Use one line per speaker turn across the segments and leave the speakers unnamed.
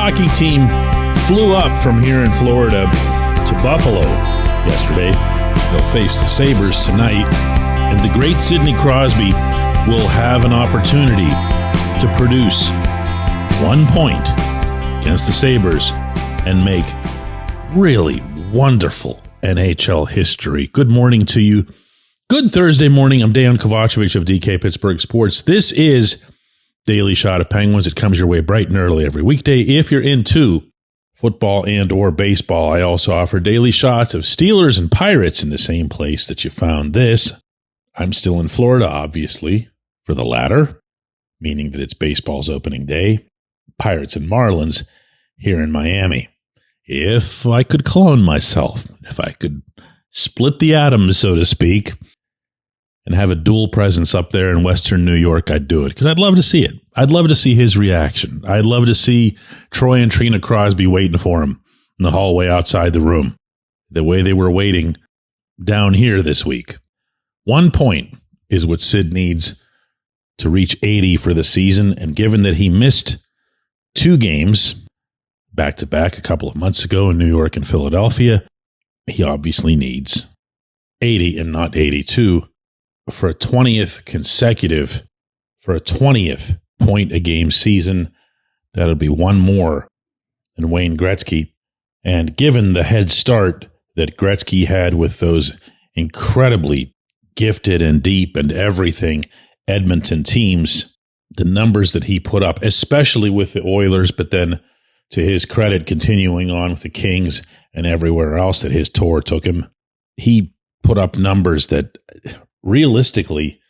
hockey team flew up from here in Florida to Buffalo yesterday. They'll face the Sabres tonight, and the great Sidney Crosby will have an opportunity to produce 1 point against the Sabres and make really wonderful NHL history. Good morning to you. Good Thursday morning. I'm Dejan Kovacevic of DK Pittsburgh Sports. This is Daily Shot of Penguins. It comes your way bright and early every weekday. If you're into football and or baseball, I also offer daily shots of Steelers and Pirates in the same place that you found this. I'm still in Florida, obviously, for the latter, meaning that it's baseball's opening day. Pirates and Marlins here in Miami. If I could clone myself, if I could split the atoms, so to speak, and have a dual presence up there in Western New York, I'd do it because I'd love to see it. I'd love to see his reaction. I'd love to see Troy and Trina Crosby waiting for him in the hallway outside the room, the way they were waiting down here this week. 1 point is what Sid needs to reach 80 for the season, and given that he missed 2 games back-to-back a couple of months ago in New York and Philadelphia, he obviously needs 80 and not 82 for a 20th point-a-game season. That'll be one more than Wayne Gretzky. And given the head start that Gretzky had with those incredibly gifted and deep and everything Edmonton teams, the numbers that he put up, especially with the Oilers, but then to his credit, continuing on with the Kings and everywhere else that his tour took him, he put up numbers that realistically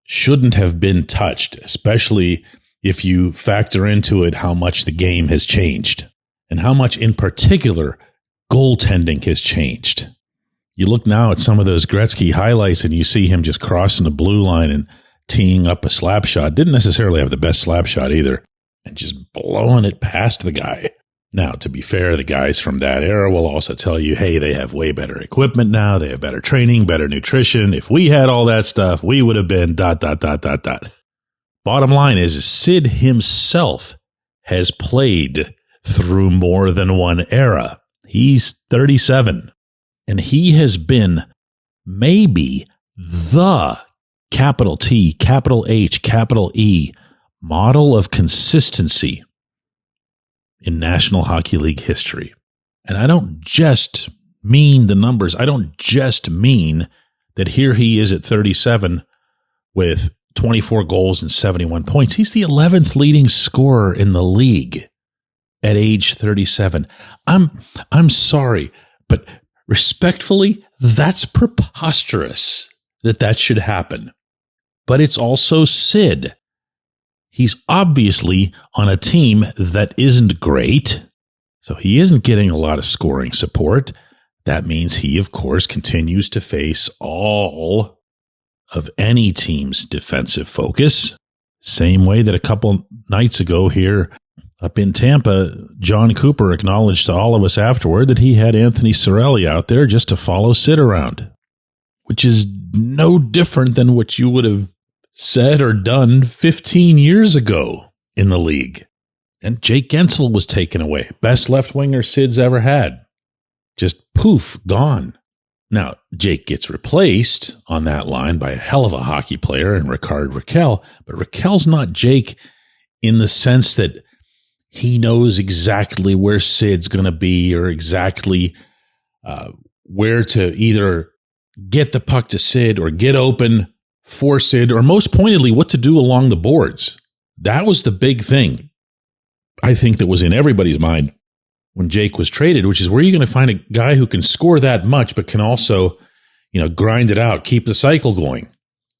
shouldn't have been touched, especially if you factor into it how much the game has changed and how much in particular goaltending has changed. You look now at some of those Gretzky highlights and you see him just crossing the blue line and teeing up a slap shot. Didn't necessarily have the best slap shot either, and just blowing it past the guy. Now, to be fair, the guys from that era will also tell you, hey, they have way better equipment now. They have better training, better nutrition. If we had all that stuff, we would have been ... Bottom line is, Sid himself has played through more than one era. He's 37, and he has been maybe the capital T, capital H, capital E model of consistency in National Hockey League history. And I don't just mean the numbers. I don't just mean that here he is at 37 with 24 goals and 71 points. He's the 11th leading scorer in the league at age 37. I'm sorry, but respectfully, that's preposterous that should happen. But it's also Sid. He's obviously on a team that isn't great, so he isn't getting a lot of scoring support. That means he, of course, continues to face all of any team's defensive focus. Same way that a couple nights ago here up in Tampa, John Cooper acknowledged to all of us afterward that he had Anthony Cirelli out there just to follow Sid around, which is no different than what you would have said or done 15 years ago in the league. And Jake Gensel was taken away. Best left winger Sid's ever had. Just poof, gone. Now, Jake gets replaced on that line by a hell of a hockey player in Rickard Rakell, but Rakell's not Jake in the sense that he knows exactly where Sid's going to be or exactly where to either get the puck to Sid or get open for Sid, or most pointedly, what to do along the boards. That was the big thing, I think, that was in everybody's mind when Jake was traded, which is where you're going to find a guy who can score that much, but can also, grind it out, keep the cycle going.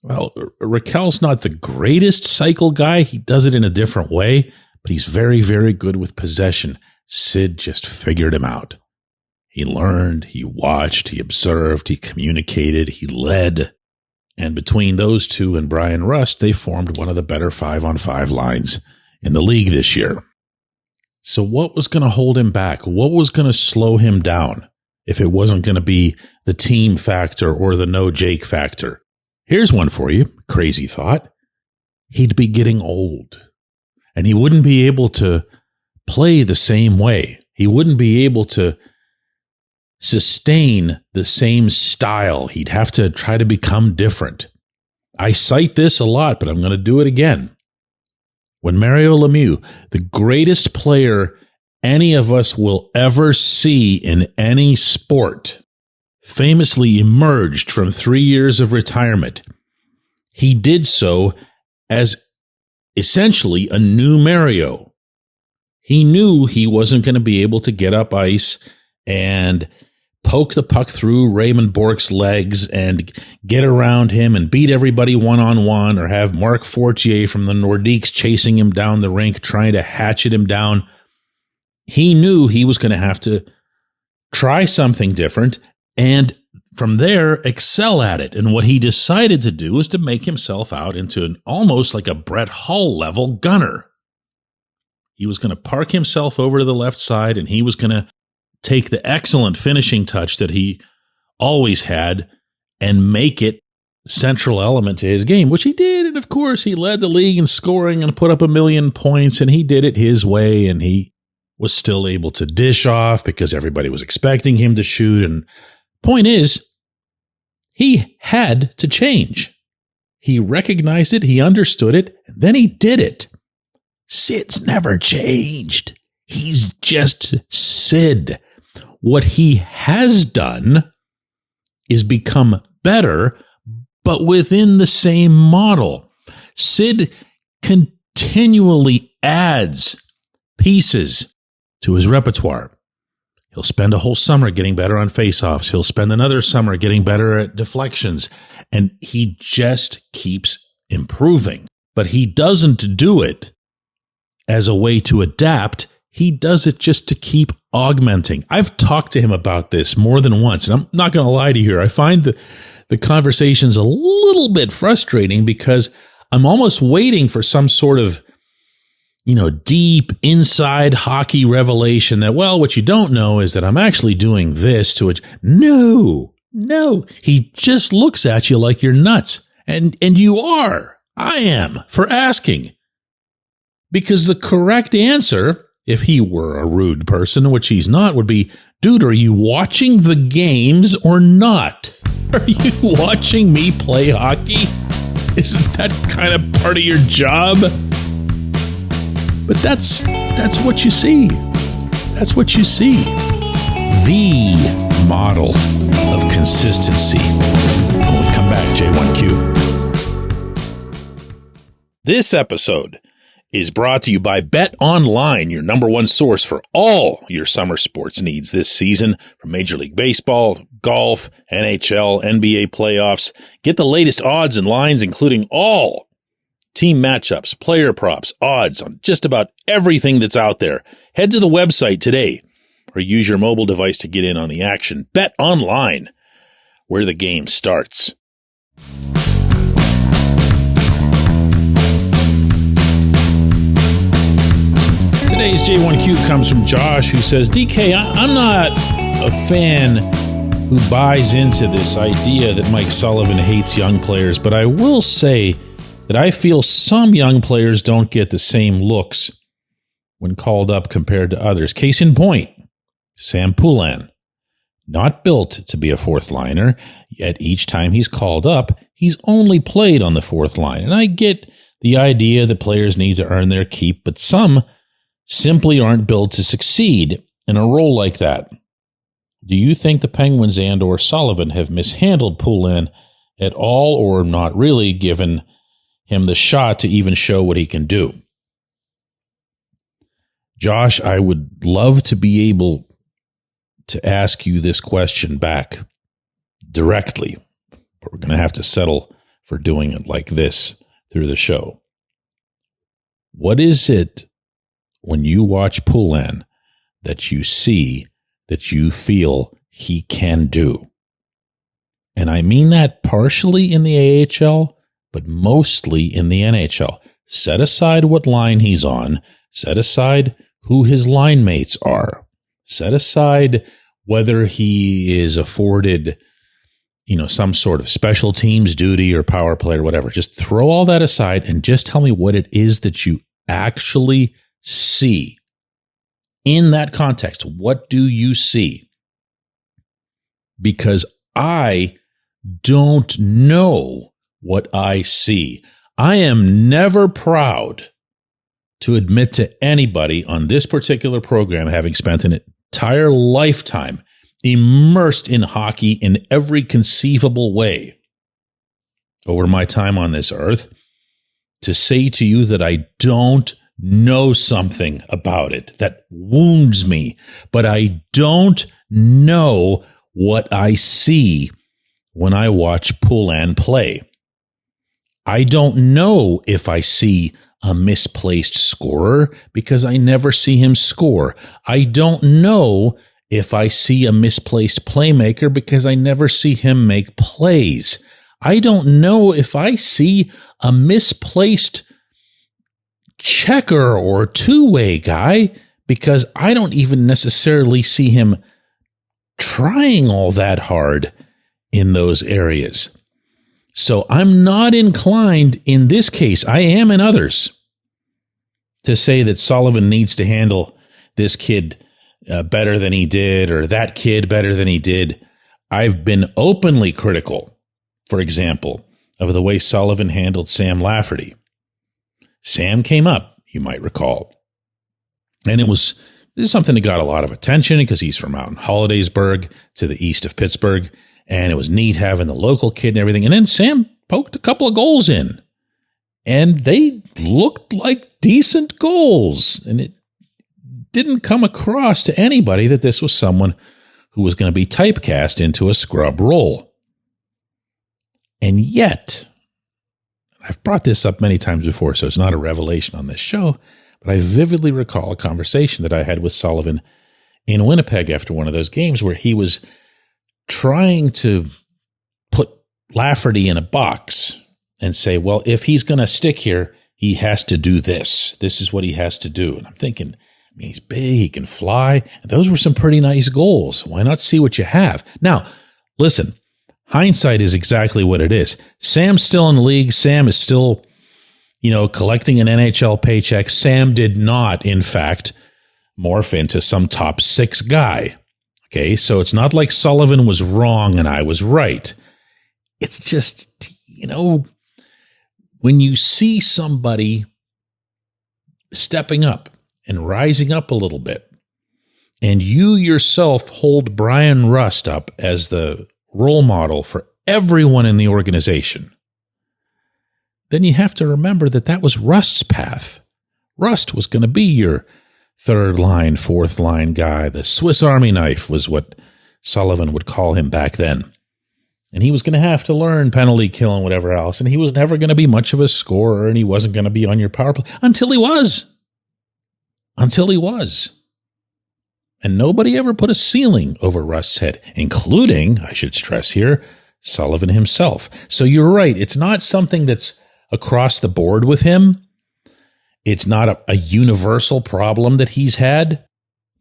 Well, Rakell's not the greatest cycle guy. He does it in a different way, but he's very, very good with possession. Sid just figured him out. He learned, he watched, he observed, he communicated, he led. And between those two and Brian Rust, they formed one of the better 5-on-5 lines in the league this year. So what was going to hold him back? What was going to slow him down if it wasn't going to be the team factor or the no Jake factor? Here's one for you. Crazy thought. He'd be getting old, and he wouldn't be able to play the same way. He wouldn't be able to sustain the same style. He'd have to try to become different. I cite this a lot, but I'm going to do it again. When Mario Lemieux, the greatest player any of us will ever see in any sport, famously emerged from 3 years of retirement, he did so as essentially a new Mario. He knew he wasn't going to be able to get up ice and poke the puck through Raymond Bourque's legs and get around him and beat everybody one-on-one, or have Marc Fortier from the Nordiques chasing him down the rink, trying to hatchet him down. He knew he was going to have to try something different and from there excel at it. And what he decided to do was to make himself out into almost like a Brett Hull level gunner. He was going to park himself over to the left side, and he was going to take the excellent finishing touch that he always had and make it central element to his game, which he did. And of course, he led the league in scoring and put up 1 million points, and he did it his way, and he was still able to dish off because everybody was expecting him to shoot. And point is, he had to change. He recognized it, he understood it, and then he did it. Sid's never changed. He's just Sid. What he has done is become better, but within the same model. Sid continually adds pieces to his repertoire. He'll spend a whole summer getting better on faceoffs. He'll spend another summer getting better at deflections. And he just keeps improving. But he doesn't do it as a way to adapt. He does it just to keep augmenting. I've talked to him about this more than once, and I'm not going to lie to you here. I find the conversations a little bit frustrating because I'm almost waiting for some sort of, deep inside hockey revelation that, well, what you don't know is that I'm actually doing this to it. No. He just looks at you like you're nuts. And you are. I am, for asking. Because the correct answer, if he were a rude person, which he's not, would be, dude, are you watching the games or not? Are you watching me play hockey? Isn't that kind of part of your job? But that's what you see. That's what you see. The model of consistency. When we come back, J1Q. This episode is brought to you by Bet Online, your number one source for all your summer sports needs this season, from Major League Baseball, golf, NHL, NBA playoffs. Get the latest odds and lines, including all team matchups, player props, odds on just about everything that's out there. Head to the website today or use your mobile device to get in on the action. Bet Online, where the game starts. Today's J1Q comes from Josh, who says, DK, I'm not a fan who buys into this idea that Mike Sullivan hates young players, but I will say that I feel some young players don't get the same looks when called up compared to others. Case in point, Sam Poulin. Not built to be a fourth liner, yet each time he's called up, he's only played on the fourth line. And I get the idea that players need to earn their keep, but some simply aren't built to succeed in a role like that. Do you think the Penguins and or Sullivan have mishandled Poulin at all, or not really given him the shot to even show what he can do? Josh, I would love to be able to ask you this question back directly, but we're going to have to settle for doing it like this through the show. What is it when you watch Poulin that you see, that you feel he can do? And I mean that partially in the AHL, but mostly in the NHL. Set aside what line he's on. Set aside who his line mates are. Set aside whether he is afforded, some sort of special teams duty or power play or whatever. Just throw all that aside and just tell me what it is that you actually see in that context, what do you see? Because I don't know what I see. I am never proud to admit to anybody on this particular program, having spent an entire lifetime immersed in hockey in every conceivable way over my time on this earth, to say to you that I don't know something about it that wounds me, but I don't know what I see when I watch Poulin play. I don't know if I see a misplaced scorer because I never see him score. I don't know if I see a misplaced playmaker because I never see him make plays. I don't know if I see a misplaced checker or two-way guy because I don't even necessarily see him trying all that hard in those areas. So I'm not inclined in this case, I am in others, to say that Sullivan needs to handle this kid better than he did or that kid better than he did. I've been openly critical, for example, of the way Sullivan handled Sam Lafferty. Sam came up, you might recall, and this is something that got a lot of attention because he's from out in Hollidaysburg to the east of Pittsburgh, and it was neat having the local kid and everything. And then Sam poked a couple of goals in, and they looked like decent goals, and it didn't come across to anybody that this was someone who was going to be typecast into a scrub role. And yet, I've brought this up many times before, so it's not a revelation on this show, but I vividly recall a conversation that I had with Sullivan in Winnipeg after one of those games where he was trying to put Lafferty in a box and say, well, if he's going to stick here, he has to do this. This is what he has to do. And I'm thinking, I mean, he's big, he can fly. And those were some pretty nice goals. Why not see what you have? Now, listen, hindsight is exactly what it is. Sam's still in the league. Sam is still, collecting an NHL paycheck. Sam did not, in fact, morph into some top 6 guy. Okay, so it's not like Sullivan was wrong and I was right. It's just, when you see somebody stepping up and rising up a little bit, and you yourself hold Brian Rust up as the role model for everyone in the organization, then you have to remember that was Rust's path. Rust was going to be your third line, fourth line guy. The Swiss Army knife was what Sullivan would call him back then. And he was going to have to learn penalty kill and whatever else. And he was never going to be much of a scorer, and he wasn't going to be on your power play until he was. And nobody ever put a ceiling over Rust's head, including, I should stress here, Sullivan himself. So you're right. It's not something that's across the board with him. It's not a universal problem that he's had.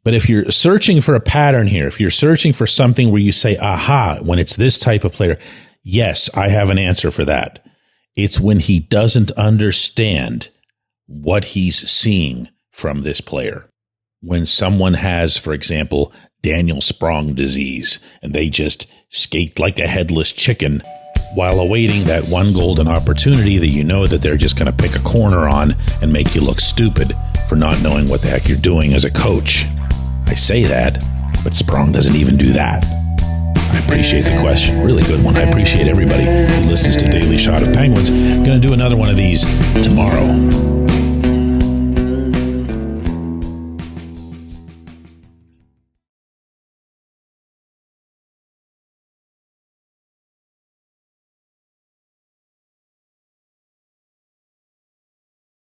But if you're searching for a pattern here, if you're searching for something where you say, aha, when it's this type of player, yes, I have an answer for that. It's when he doesn't understand what he's seeing from this player. When someone has, for example, Daniel Sprong disease, and they just skate like a headless chicken while awaiting that one golden opportunity that you know that they're just going to pick a corner on and make you look stupid for not knowing what the heck you're doing as a coach. I say that, but Sprong doesn't even do that. I appreciate the question. Really good one. I appreciate everybody who listens to Daily Shot of Penguins. I'm going to do another one of these tomorrow.